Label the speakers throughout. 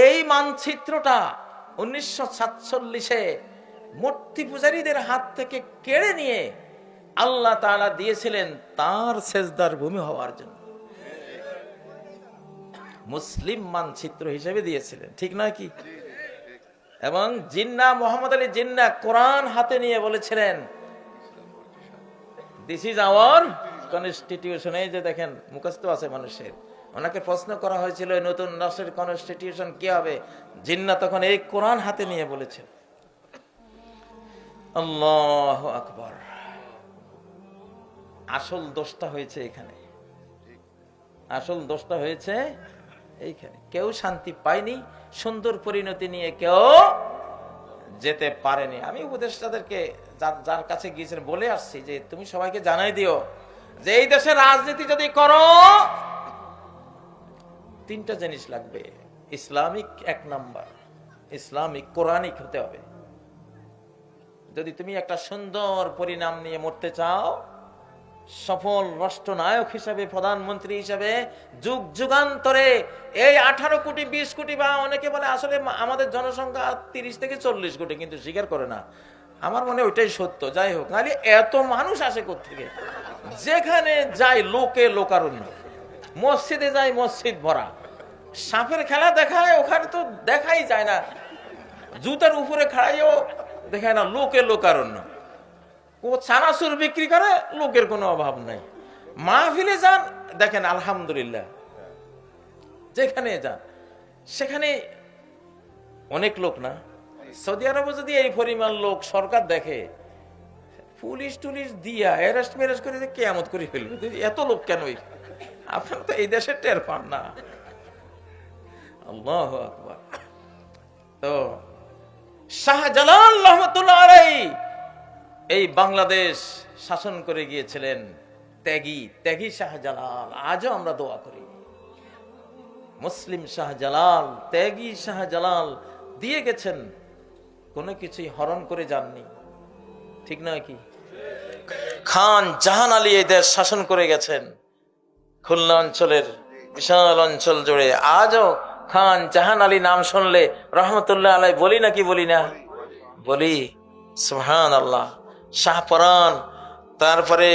Speaker 1: এই মানচিত্রটা 1947-এ মূর্তি পূজারীদের হাত থেকে কেড়ে নিয়ে আল্লাহ তাআলা দিয়েছিলেন তার সেজদার ভূমি হওয়ার জন্য। মুসলিম মানচিত্র হিসেবে দিয়েছিলেন, ঠিক নয় কি? এবং জিন্নাহ মোহাম্মদ আলী জিন্নাহ কোরআন হাতে নিয়ে বলেছিলেন, দিস ইজ আওয়ার কনস্টিটিউশন। এই যে দেখেন মুখস্থ আছে মানুষের। ওনাকে প্রশ্ন করা হয়েছিল নতুন রাষ্ট্রের কনস্টিটিউশন কি হবে, জিন্নাহ তখন এই কোরআন হাতে নিয়ে বলেছেন। আল্লাহু আকবার। আসল দোষটা হয়েছে এখানে, আসল দোষটা হয়েছে এইখানে। কেউ শান্তি পায়নি, সুন্দর পরিণতি নিয়ে কেউ যেতে পারেনি। আমি উপদেষ্টাদেরকে যার কাছে গিয়েছেন বলে আসছি যে তুমি সবাইকে জানাই দিও যে এই দেশে রাজনীতি যদি করো তিনটা জিনিস লাগবে। ইসলামিক এক নাম্বার, ইসলামিক কোরআনিক হতে হবে। যদি তুমি একটা সুন্দর পরিণাম নিয়ে মরতে চাও, সফল রাষ্ট্রনায়ক হিসাবে, প্রধানমন্ত্রী হিসাবে যুগ যুগান্তরে এই 18 কোটি 20 কোটি বা অনেকে বলে আসলে আমাদের জনসংখ্যা 30 থেকে 40 কোটি, কিন্তু স্বীকার করে না। আমার মনে ওইটাই সত্য। যাই হোক, নাহলে এত মানুষ আসে কোত্থেকে? যেখানে যাই লোকে লোকারণ্য, মসজিদে যাই মসজিদ ভরা, সাপের খেলা দেখায় ওখানে তো দেখাই যায় না, জুতার উপরে খাড়াইও দেখায় না, লোকে লোকারণ্য। ও চানাচুর বিক্রি করে, লোকের কোনো অভাব নাই। মাহফিলে যান, দেখেন আলহামদুলিল্লাহ, যেখানে যান সেখানে অনেক লোক না। সৌদি আরবে যদি এই পরিমাণ লোক সরকার দেখে, পুলিশ টুলিশ দিয়া অ্যারেস্ট ম্যারেস্ট করে কিয়ামত করে ফেলবে। এত লোক কেন? আপনারা তো এই দেশে টের পান না। আল্লাহু আকবার। তো শাহজালাল রহমাতুল্লাহ আলাইহি এই বাংলাদেশ শাসন করে গিয়েছিলেন ত্যাগী শাহজালাল। আজও আমরা দোয়া করি, মুসলিম শাহজালাল, ত্যাগী শাহজালাল দিয়ে গেছেন, কোনো কিছুই হরণ করে যাননি, ঠিক নয় কি? খান জাহান আলী এই দেশ শাসন করে গেছেন, খুলনা অঞ্চলের বিশাল অঞ্চল জুড়ে। আজও খান জাহান আলী নাম শুনলে রহমতুল্লাহ আলাই বলি নাকি বলি না? বলি। সুবহানাল্লাহ। শাহপরান, তারপরে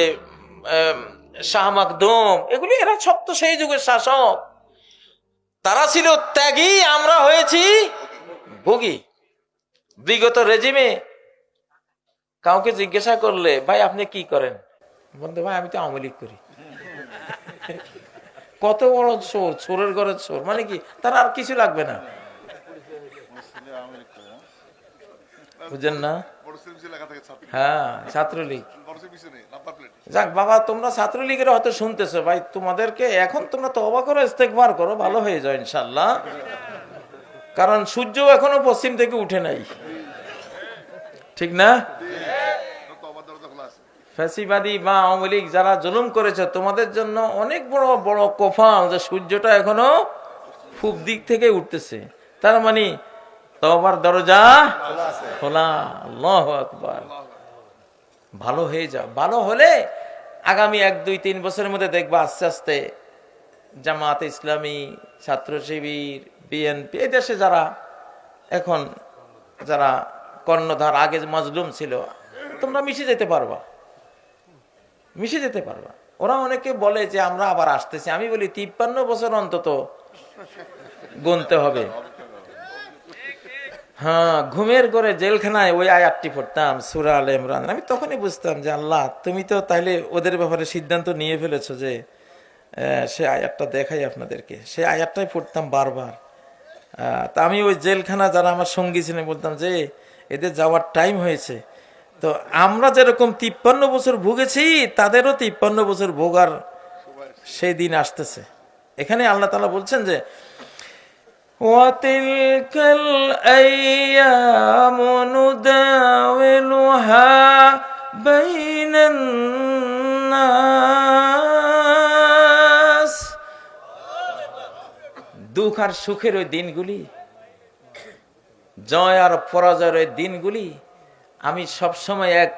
Speaker 1: শাহ মাকদুম, এগুলি এরা সব তো সেই যুগের শাসক। তারা ছিল ত্যাগী, আমরা হয়েছি ভোগী। বিগত রেজিমে কাউকে জিজ্ঞাসা করলে, ভাই আপনি কি করেন? বলতে, ভাই আমি তো আওয়ামী লীগ করি। কত বড় চোর, চোরের ঘরের চোর। মানে কি, তার আর কিছু লাগবে না, বুঝেন না? হ্যাঁ, ছাত্রলীগ। যাক বাবা, তোমরা ছাত্রলীগের হয়তো শুনতেছো, ভাই তোমাদেরকে এখন তোমরা তওবা করো, ইস্তেগফার করো, ভালো হয়ে যাও ইনশাআল্লাহ। কারণ সূর্য এখনো পশ্চিম থেকে উঠে নাই, ঠিক না? ফ্যাসিবাদী বা আওয়ামী লীগ যারা জুলুম করেছে, তোমাদের জন্য অনেক বড় বড় কফাল যে সূর্যটা এখনো পূব দিক থেকে উঠতেছে। তার মানে তওবার দরজা খোলা। আল্লাহু আকবার। ভালো হয়ে যাও। ভালো হলে আগামী 1, 2, 3 বছরের মধ্যে দেখবা আস্তে আস্তে জামাত ইসলামী, ছাত্র শিবির, বিএনপি, এই দেশে যারা এখন যারা কর্ণধার, আগে মাজলুম ছিল, তোমরা মিশে যেতে পারবা, মিশে যেতে পারবা। ওরা অনেকে বলে যে আমরা আবার আসতেছি। আমি বলি 53 বছর অন্তত গুনতে হবে। হ্যাঁ, ঘুমের ঘরে জেলখানায় ওই আয়াতটি পড়তাম, সূরা আলে ইমরান। আমি তখনই বুঝতাম যে আল্লাহ তুমি তো তাইলে ওদের ব্যাপারে সিদ্ধান্ত নিয়ে ফেলেছো যে সে আয়াতটা দেখাই আপনাদেরকে। সেই আয়াতটাই পড়তাম বারবার। তা আমি ওই জেলখানা যারা আমার সঙ্গী ছিলেন বলতাম যে এদের যাওয়ার টাইম হয়েছে। তো আমরা যেরকম 53 বছর ভুগেছি, তাদেরও 53 বছর ভোগার সেই দিন আসতেছে। এখানে আল্লাহ তাআলা বলছেন যে وَتِلْكَ الْأَيَّامُ نُدَاوِلُهَا بَيْنَ النَّاسِ। দুঃখ আর সুখের ওই দিনগুলি, জয় আর পরাজয়ের ওই দিনগুলি আমি সবসময় এক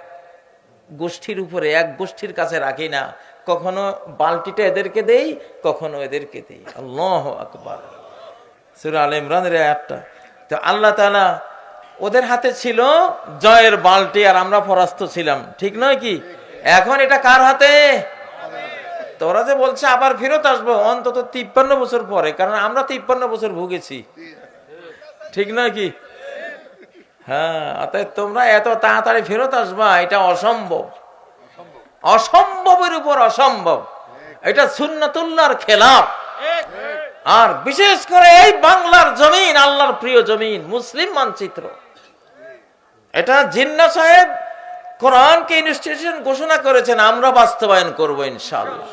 Speaker 1: গোষ্ঠীর উপরে, এক গোষ্ঠীর কাছে রাখি না। কখনো বালতিটা এদেরকে দেই, কখনো এদেরকে দেই। আল্লাহু আকবার। সূরা আলে ইমরানের আয়াতটা। তো আল্লাহ তাআলা ওদের হাতে ছিল জয়ের বালতি আর আমরা পরাস্ত ছিলাম, ঠিক নয় কি? এখন এটা কার হাতে? তোরা যে বলছে আবার ফেরত আসবো অন্তত 53 বছর পরে, কারণ আমরা 53 বছর ভুগেছি, ঠিক নয় কি? হ্যাঁ, অতএব তোমরা এত তাড়াতাড়ি ফেরত আসবা এটা অসম্ভব, অসম্ভবের উপর অসম্ভব। এটা সুন্নাতুল্লাহর খেলাফ। আর বিশেষ করে এই বাংলার জমিন আল্লাহর প্রিয় জমিন, মুসলিম মানচিত্র। এটা জিন্নাহ সাহেব কোরআনকে ইনস্টিটিউশন ঘোষণা করেছেন, আমরা বাস্তবায়ন করবো ইনশাআল্লাহ।